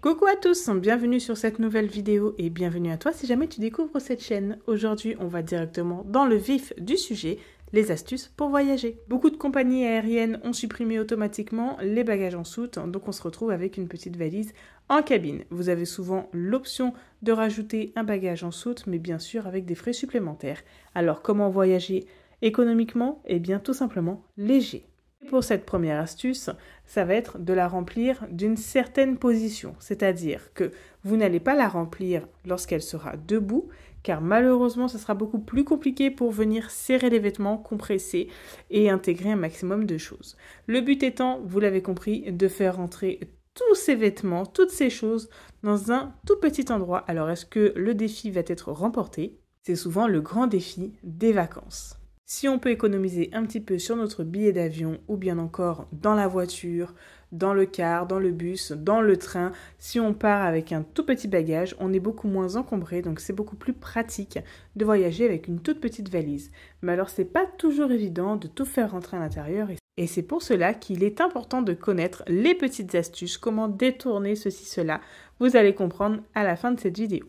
Coucou à tous, bienvenue sur cette nouvelle vidéo et bienvenue à toi si jamais tu découvres cette chaîne. Aujourd'hui, on va directement dans le vif du sujet, les astuces pour voyager. Beaucoup de compagnies aériennes ont supprimé automatiquement les bagages en soute, donc on se retrouve avec une petite valise en cabine. Vous avez souvent l'option de rajouter un bagage en soute, mais bien sûr avec des frais supplémentaires. Alors comment voyager économiquement? Eh bien tout simplement léger. Pour cette première astuce, ça va être de la remplir d'une certaine position, c'est-à-dire que vous n'allez pas la remplir lorsqu'elle sera debout, car malheureusement, ce sera beaucoup plus compliqué pour venir serrer les vêtements, compresser et intégrer un maximum de choses. Le but étant, vous l'avez compris, de faire rentrer tous ces vêtements, toutes ces choses dans un tout petit endroit. Alors, est-ce que le défi va être remporté? C'est souvent le grand défi des vacances. Si on peut économiser un petit peu sur notre billet d'avion ou bien encore dans la voiture, dans le car, dans le bus, dans le train, si on part avec un tout petit bagage, on est beaucoup moins encombré, donc c'est beaucoup plus pratique de voyager avec une toute petite valise. Mais alors c'est pas toujours évident de tout faire rentrer à l'intérieur et c'est pour cela qu'il est important de connaître les petites astuces, comment détourner ceci, cela. Vous allez comprendre à la fin de cette vidéo.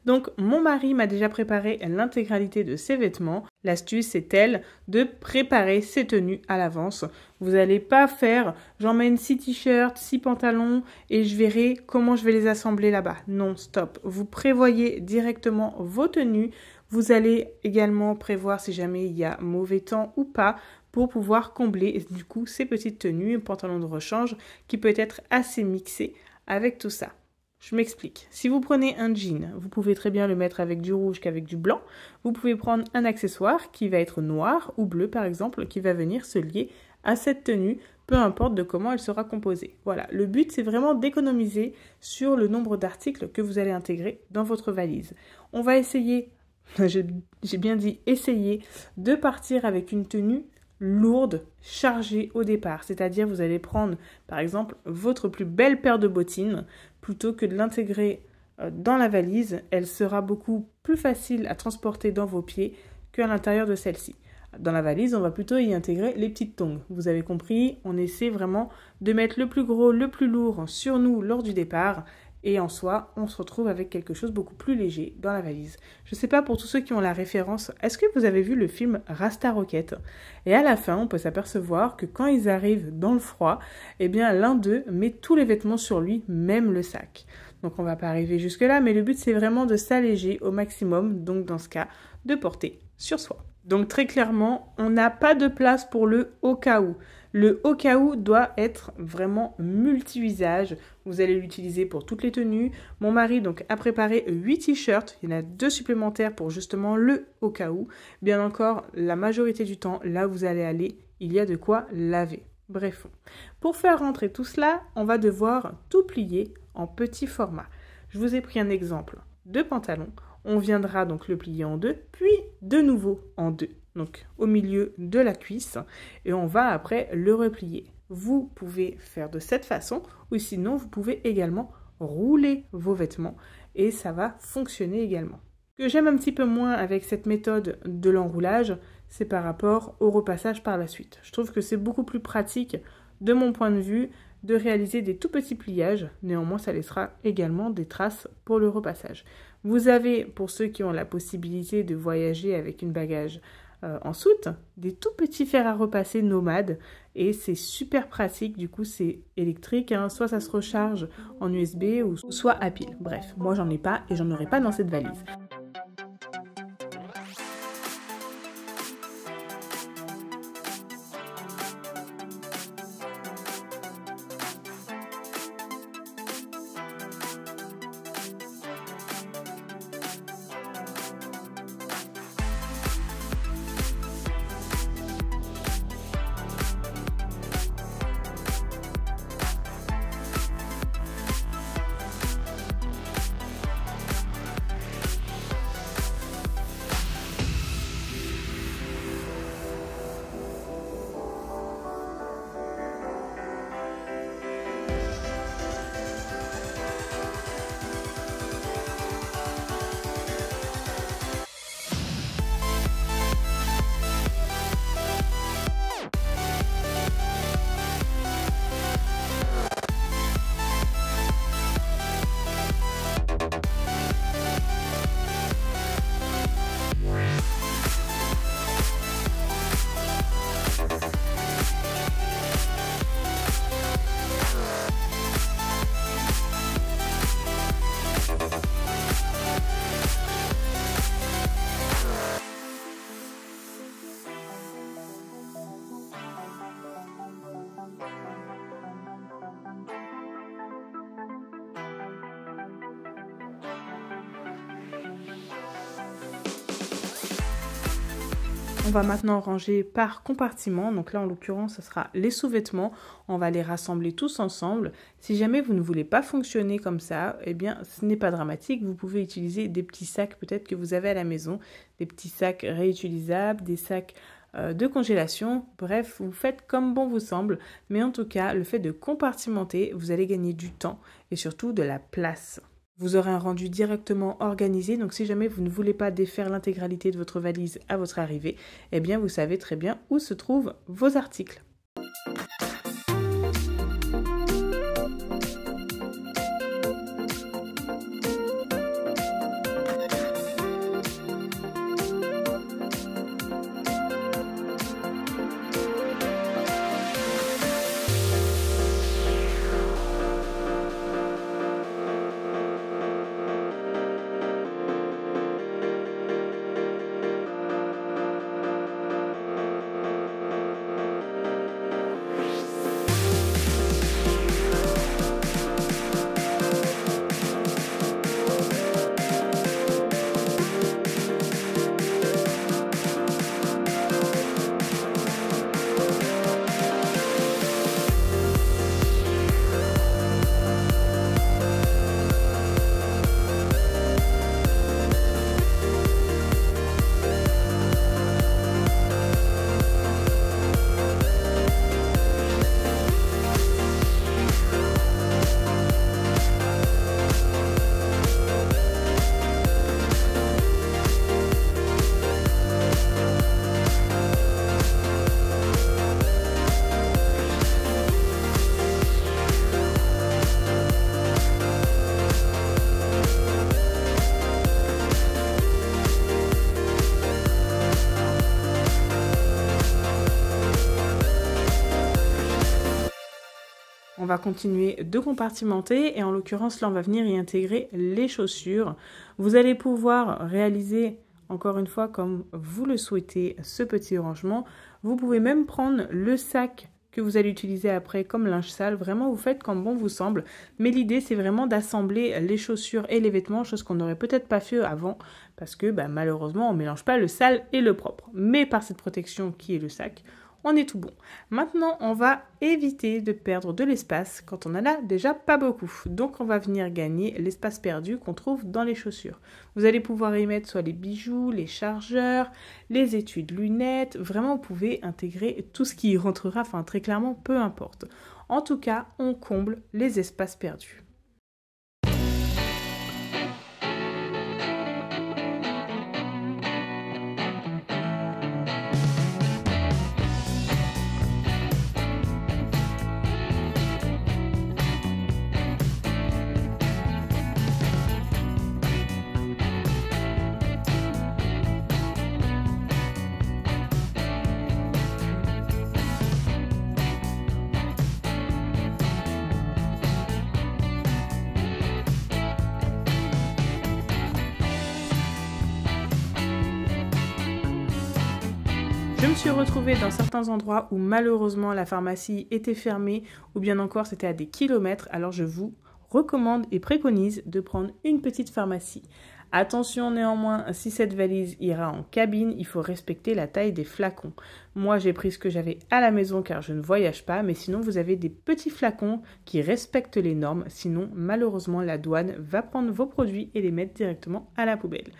Donc, mon mari m'a déjà préparé l'intégralité de ses vêtements. L'astuce est telle de préparer ses tenues à l'avance. Vous n'allez pas faire, j'emmène 6 t-shirts, 6 pantalons et je verrai comment je vais les assembler là-bas. Non, stop. Vous prévoyez directement vos tenues. Vous allez également prévoir si jamais il y a mauvais temps ou pas pour pouvoir combler du coup ces petites tenues, un pantalon de rechange qui peut être assez mixé avec tout ça. Je m'explique. Si vous prenez un jean, vous pouvez très bien le mettre avec du rouge qu'avec du blanc. Vous pouvez prendre un accessoire qui va être noir ou bleu par exemple, qui va venir se lier à cette tenue, peu importe de comment elle sera composée. Voilà, le but c'est vraiment d'économiser sur le nombre d'articles que vous allez intégrer dans votre valise. On va essayer, j'ai bien dit essayer, de partir avec une tenue lourde, chargée au départ. C'est-à-dire vous allez prendre par exemple votre plus belle paire de bottines plutôt que de l'intégrer dans la valise. Elle sera beaucoup plus facile à transporter dans vos pieds qu'à l'intérieur de celle-ci. Dans la valise, on va plutôt y intégrer les petites tongs. Vous avez compris, on essaie vraiment de mettre le plus gros, le plus lourd sur nous lors du départ. Et en soi, on se retrouve avec quelque chose beaucoup plus léger dans la valise. Je ne sais pas pour tous ceux qui ont la référence, est-ce que vous avez vu le film Rasta Rocket? Et à la fin, on peut s'apercevoir que quand ils arrivent dans le froid, eh bien l'un d'eux met tous les vêtements sur lui, même le sac. Donc on ne va pas arriver jusque là, mais le but c'est vraiment de s'alléger au maximum, donc dans ce cas, de porter sur soi. Donc très clairement, on n'a pas de place pour le au cas où. Le au cas où doit être vraiment multi-usage. Vous allez l'utiliser pour toutes les tenues. Mon mari donc a préparé 8 t-shirts. Il y en a 2 supplémentaires pour justement le au cas où. Bien encore, la majorité du temps, là où vous allez aller, il y a de quoi laver. Bref, pour faire rentrer tout cela, on va devoir tout plier en petit format. Je vous ai pris un exemple de pantalon. On viendra donc le plier en deux, puis de nouveau en deux, donc au milieu de la cuisse, et on va après le replier. Vous pouvez faire de cette façon, ou sinon vous pouvez également rouler vos vêtements, et ça va fonctionner également. Ce que j'aime un petit peu moins avec cette méthode de l'enroulage, c'est par rapport au repassage par la suite. Je trouve que c'est beaucoup plus pratique, de mon point de vue, de réaliser des tout petits pliages. Néanmoins, ça laissera également des traces pour le repassage. Vous avez, pour ceux qui ont la possibilité de voyager avec une bagage en soute, des tout petits fers à repasser nomades et c'est super pratique. Du coup, c'est électrique, hein. Soit ça se recharge en USB ou soit à pile. Bref, moi j'en ai pas et j'en aurai pas dans cette valise. On va maintenant ranger par compartiment. Donc là, en l'occurrence, ce sera les sous-vêtements. On va les rassembler tous ensemble. Si jamais vous ne voulez pas fonctionner comme ça, eh bien, ce n'est pas dramatique. Vous pouvez utiliser des petits sacs peut-être que vous avez à la maison, des petits sacs réutilisables, des sacs de congélation. Bref, vous faites comme bon vous semble. Mais en tout cas, le fait de compartimenter, vous allez gagner du temps et surtout de la place. Vous aurez un rendu directement organisé, donc si jamais vous ne voulez pas défaire l'intégralité de votre valise à votre arrivée, eh bien vous savez très bien où se trouvent vos articles. On va continuer de compartimenter et en l'occurrence là on va venir y intégrer les chaussures. Vous allez pouvoir réaliser encore une fois comme vous le souhaitez ce petit rangement. Vous pouvez même prendre le sac que vous allez utiliser après comme linge sale. Vraiment vous faites comme bon vous semble. Mais l'idée c'est vraiment d'assembler les chaussures et les vêtements, chose qu'on n'aurait peut-être pas fait avant parce que malheureusement on ne mélange pas le sale et le propre. Mais par cette protection qui est le sac, on est tout bon. Maintenant, on va éviter de perdre de l'espace quand on en a déjà pas beaucoup. Donc, on va venir gagner l'espace perdu qu'on trouve dans les chaussures. Vous allez pouvoir y mettre soit les bijoux, les chargeurs, les étuis de lunettes. Vraiment, vous pouvez intégrer tout ce qui y rentrera, enfin très clairement, peu importe. En tout cas, on comble les espaces perdus. Je me suis retrouvée dans certains endroits où malheureusement la pharmacie était fermée ou bien encore c'était à des kilomètres, alors je vous recommande et préconise de prendre une petite pharmacie. Attention néanmoins, si cette valise ira en cabine, il faut respecter la taille des flacons. Moi j'ai pris ce que j'avais à la maison car je ne voyage pas, mais sinon vous avez des petits flacons qui respectent les normes, sinon malheureusement la douane va prendre vos produits et les mettre directement à la poubelle.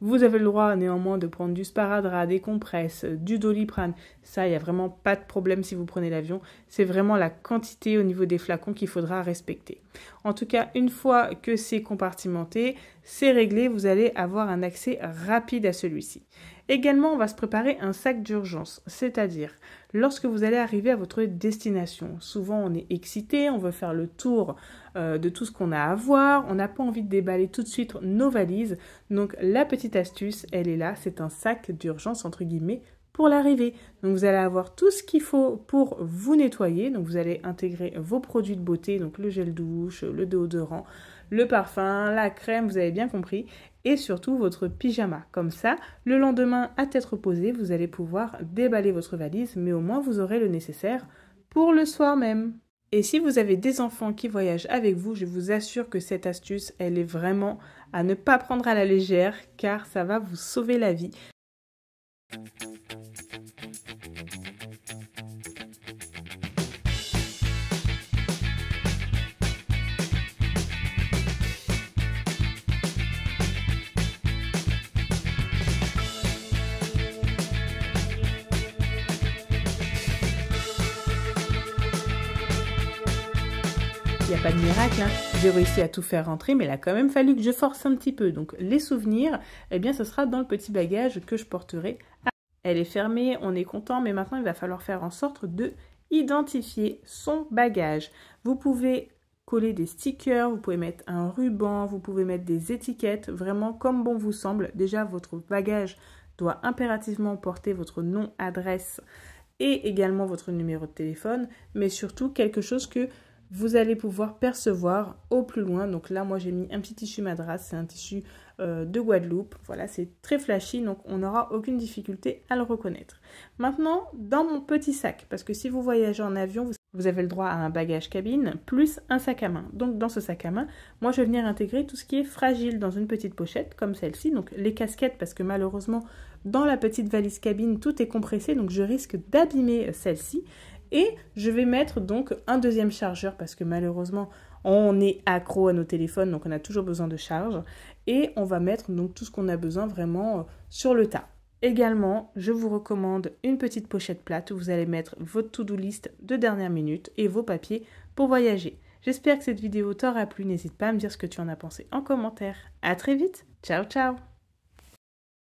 Vous avez le droit néanmoins de prendre du sparadrap, des compresses, du Doliprane. Ça, il n'y a vraiment pas de problème si vous prenez l'avion. C'est vraiment la quantité au niveau des flacons qu'il faudra respecter. En tout cas, une fois que c'est compartimenté, c'est réglé, vous allez avoir un accès rapide à celui-ci. Également, on va se préparer un sac d'urgence, c'est-à-dire lorsque vous allez arriver à votre destination. Souvent, on est excité, on veut faire le tour de tout ce qu'on a à voir, on n'a pas envie de déballer tout de suite nos valises. Donc, la petite astuce, elle est là, c'est un sac d'urgence, entre guillemets, pour l'arrivée. Donc, vous allez avoir tout ce qu'il faut pour vous nettoyer. Donc, vous allez intégrer vos produits de beauté, donc le gel douche, le déodorant, le parfum, la crème, vous avez bien compris. Et surtout votre pyjama. Comme ça, le lendemain, à tête reposée, vous allez pouvoir déballer votre valise, mais au moins vous aurez le nécessaire pour le soir même. Et si vous avez des enfants qui voyagent avec vous, je vous assure que cette astuce, elle est vraiment à ne pas prendre à la légère, car ça va vous sauver la vie. n'y a pas de miracle, hein. J'ai réussi à tout faire rentrer, mais il a quand même fallu que je force un petit peu. Donc les souvenirs, eh bien ce sera dans le petit bagage que je porterai. Elle est fermée, on est content, mais maintenant il va falloir faire en sorte de identifier son bagage. Vous pouvez coller des stickers, vous pouvez mettre un ruban, vous pouvez mettre des étiquettes, vraiment comme bon vous semble. Déjà, votre bagage doit impérativement porter votre nom, adresse et également votre numéro de téléphone, mais surtout quelque chose que vous allez pouvoir percevoir au plus loin. Donc là, moi, j'ai mis un petit tissu madras, c'est un tissu de Guadeloupe. Voilà, c'est très flashy, donc on n'aura aucune difficulté à le reconnaître. Maintenant, dans mon petit sac, parce que si vous voyagez en avion, vous avez le droit à un bagage cabine plus un sac à main. Donc dans ce sac à main, moi, je vais venir intégrer tout ce qui est fragile dans une petite pochette comme celle-ci. Donc les casquettes, parce que malheureusement, dans la petite valise cabine, tout est compressé, donc je risque d'abîmer celle-ci. Et je vais mettre donc un deuxième chargeur parce que malheureusement, on est accro à nos téléphones, donc on a toujours besoin de charge. Et on va mettre donc tout ce qu'on a besoin vraiment sur le tas. Également, je vous recommande une petite pochette plate où vous allez mettre votre to-do list de dernière minute et vos papiers pour voyager. J'espère que cette vidéo t'aura plu. N'hésite pas à me dire ce que tu en as pensé en commentaire. À très vite. Ciao, ciao.